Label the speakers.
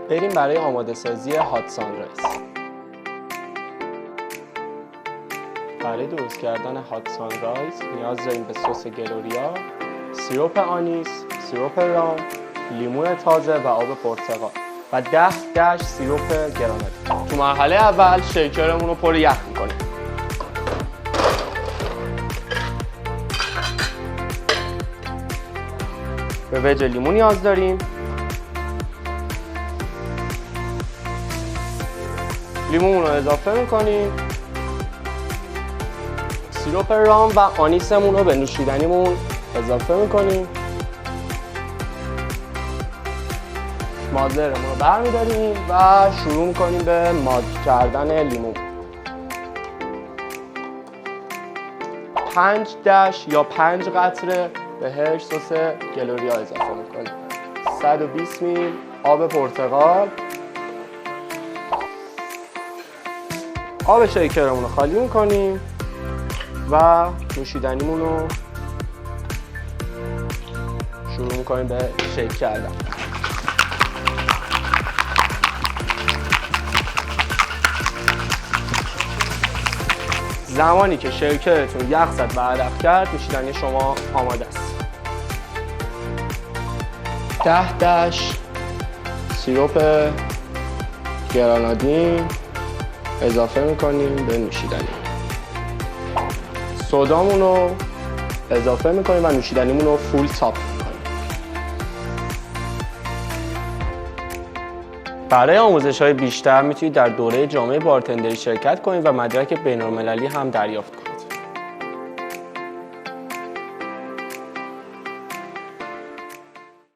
Speaker 1: بریم برای آماده سازی هات سانرایز. برای درست کردن هات سانرایز نیاز داریم به سس گلوریا، سیروپ آنیس، سیروپ رام، لیمون تازه و آب پرتقال و 10 دشت سیروپ گرانادین. تو مرحله اول شیکرمون رو پر یخ میکنیم. به وجه لیمون نیاز داریم. لیمون رو اضافه میکنیم. سیروپ رام و آنیسمون رو به نوشیدنیمون اضافه میکنیم. مازرمون رو برمیداریم و شروع میکنیم به ماد کردن لیمون. 5 دش یا 5 قطره بهش سس گلوریا اضافه میکنیم. 120 میل آب پرتقال. آب شیکرمون رو خالی میکنیم و نوشیدنیمون رو شروع میکنیم به شیک کردن. زمانی که شیکرتون یخ زد و عرق کرد، نوشیدنی شما آماده است. 10 دش سیروپ گرانادین اضافه میکنیم به نوشیدنی. سدامون رو اضافه میکنیم و نوشیدنیمون رو فول تاپ میکنیم. برای آموزش‌های بیشتر میتونید در دوره جامعه بارتندری شرکت کنید و مدرک بین‌المللی هم دریافت کنید.